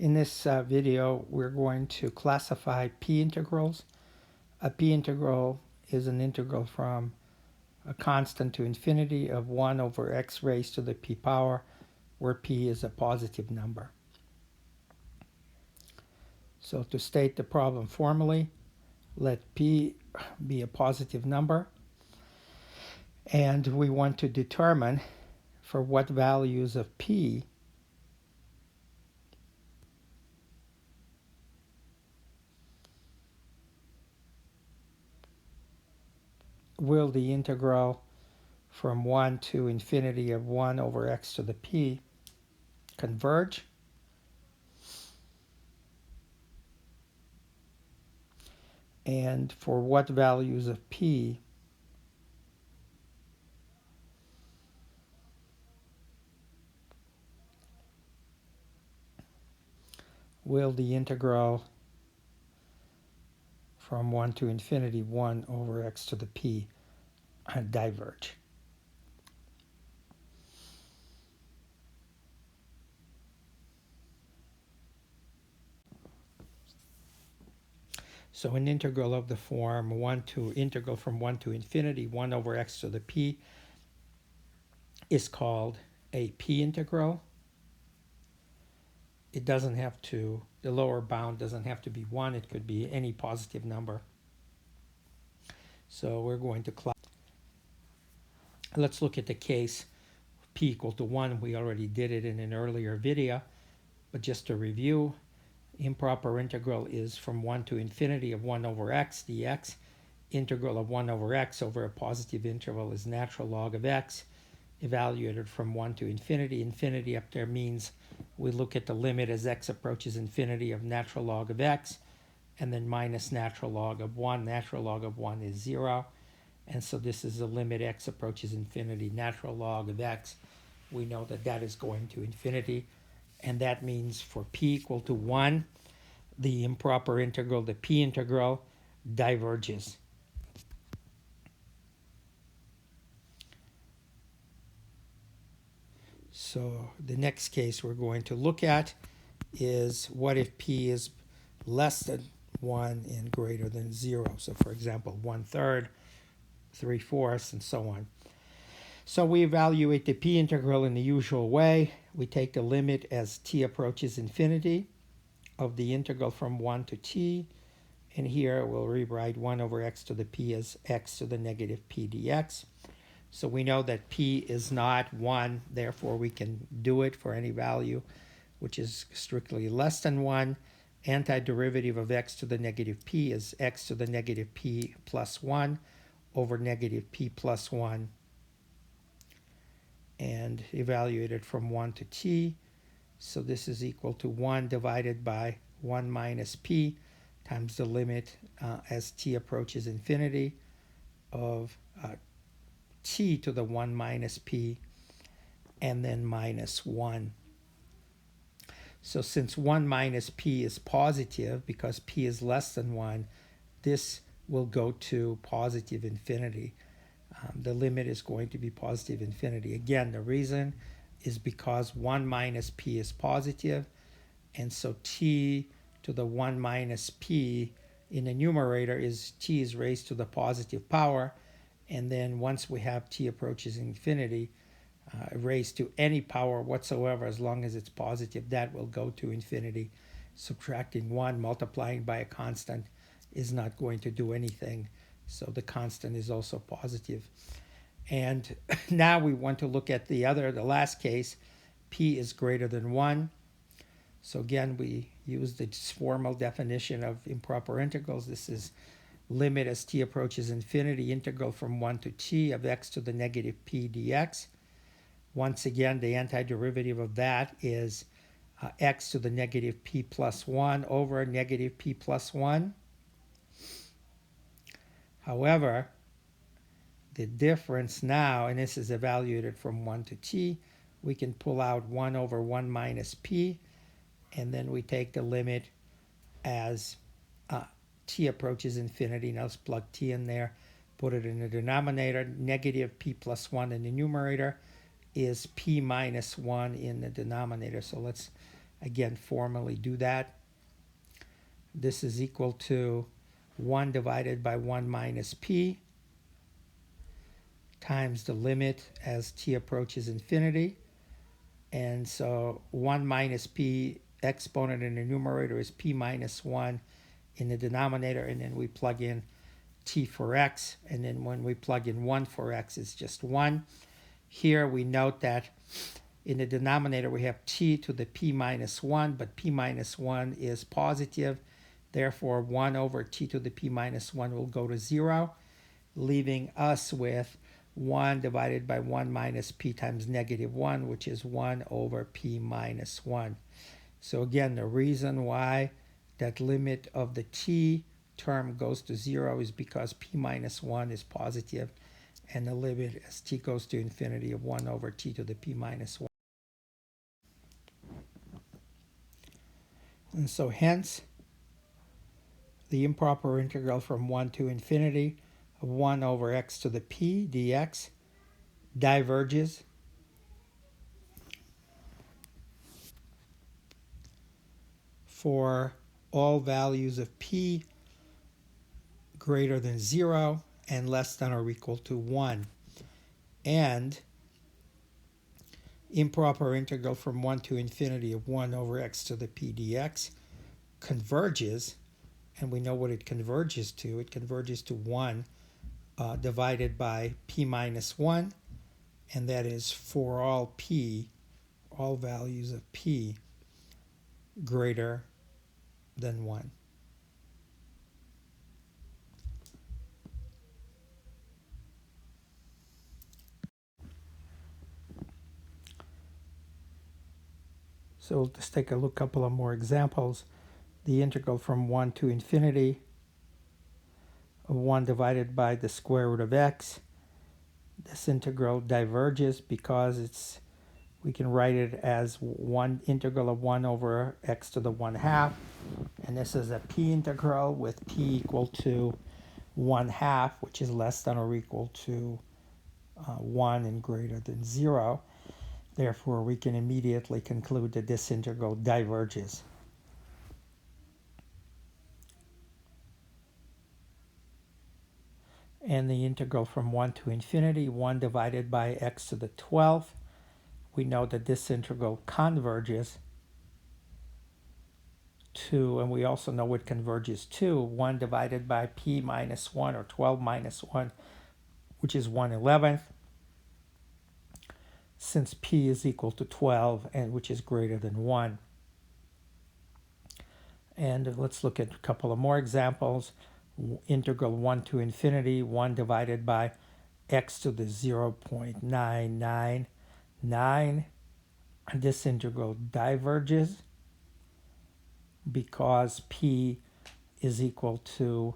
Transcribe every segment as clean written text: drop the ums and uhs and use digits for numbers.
In this video, we're going to classify p integrals. A p integral is an integral from a constant to infinity of 1 over x raised to the p power, where p is a positive number. So to state the problem formally, let p be a positive number, and we want to determine for what values of p will the integral from 1 to infinity of 1 over x to the p converge, and for what values of p will the integral from 1 to infinity 1 over x to the p diverge. So an integral of the form integral from 1 to infinity 1 over x to the p is called a p integral. It doesn't have to, the lower bound doesn't have to be 1, it could be any positive number. So we're going to let's look at the case p equal to 1. We already did it in an earlier video, but just to review, improper integral is from 1 to infinity of 1 over x dx. Integral of 1 over x over a positive interval is natural log of x, evaluated from 1 to infinity. Infinity up there means we look at the limit as x approaches infinity of natural log of x, and then minus natural log of 1. Natural log of 1 is 0. And so this is the limit x approaches infinity. Natural log of x, we know that that is going to infinity. And that means for p equal to 1, the improper integral, the p integral, diverges. So the next case we're going to look at is what if p is less than 1 and greater than 0. So for example, 1/3, 3/4, and so on. So we evaluate the p integral in the usual way. We take the limit as t approaches infinity of the integral from 1 to t. And here we'll rewrite 1 over x to the p as x to the negative p dx. So we know that p is not 1, therefore we can do it for any value which is strictly less than 1. Antiderivative of x to the negative p is x to the negative p plus 1 over negative p plus 1, and evaluated from 1 to t. So this is equal to 1 divided by 1 minus p times the limit as t approaches infinity of t to the 1 minus p, and then minus 1. So since 1 minus p is positive, because p is less than 1, this will go to positive infinity. The limit is going to be positive infinity. Again, the reason is because 1 minus p is positive, and so t to the 1 minus p in the numerator is t is raised to the positive power, and then once we have t approaches infinity, raised to any power whatsoever, as long as it's positive, that will go to infinity. Subtracting 1, multiplying by a constant, is not going to do anything. So the constant is also positive. And now we want to look at the last case, p is greater than 1. So again, we use the formal definition of improper integrals. This is limit as t approaches infinity, integral from 1 to t of x to the negative p dx. Once again, the antiderivative of that is x to the negative p plus 1 over negative p plus 1. However, the difference now, and this is evaluated from 1 to t, we can pull out 1 over 1 minus p, and then we take the limit as t approaches infinity. Now let's plug t in there, put it in the denominator. Negative p plus 1 in the numerator is p minus 1 in the denominator. So let's again formally do that. This is equal to 1 divided by 1 minus p times the limit as t approaches infinity. And so 1 minus p exponent in the numerator is p minus 1 in the denominator, and then we plug in t for x, and then when we plug in 1 for x, it's just 1. Here we note that in the denominator we have t to the p minus 1, but p minus 1 is positive. Therefore, 1 over t to the p minus 1 will go to 0, leaving us with 1 divided by 1 minus p times negative 1, which is 1 over p minus 1. So again, the reason why that limit of the t term goes to 0 is because p minus 1 is positive, and the limit as t goes to infinity of 1 over t to the p minus 1. And so hence, the improper integral from 1 to infinity of 1 over x to the p dx diverges for all values of p greater than 0 and less than or equal to 1. And improper integral from 1 to infinity of 1 over x to the p dx converges, and we know what it converges to. It converges to 1 divided by p minus 1, and that is for all p, all values of p greater than 1. So let's take a look, couple of more examples. The integral from 1 to infinity of 1 divided by the square root of x. This integral diverges because we can write it as one integral of 1 over x to the 1/2. And this is a p integral with p equal to 1/2, which is less than or equal to 1 and greater than 0. Therefore, we can immediately conclude that this integral diverges. And the integral from 1 to infinity, 1 divided by x to the 12th. We know that this integral converges to, and we also know what converges to, 1 divided by p minus 1, or 12 minus 1, which is 1/11th, since p is equal to 12, and which is greater than 1. And let's look at a couple of more examples. Integral 1 to infinity, 1 divided by x to the 0.999. This integral diverges because p is equal to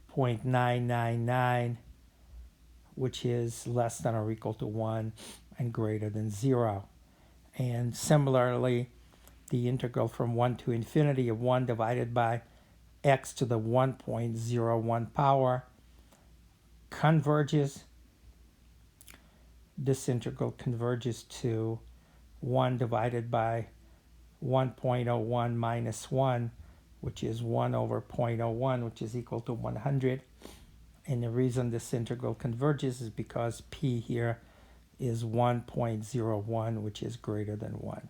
0.999, which is less than or equal to 1 and greater than 0. And similarly, the integral from 1 to infinity of 1 divided by x to the 1.01 power converges. This integral converges to 1 divided by 1.01 minus 1, which is 1 over 0.01, which is equal to 100. And the reason this integral converges is because p here is 1.01, which is greater than 1.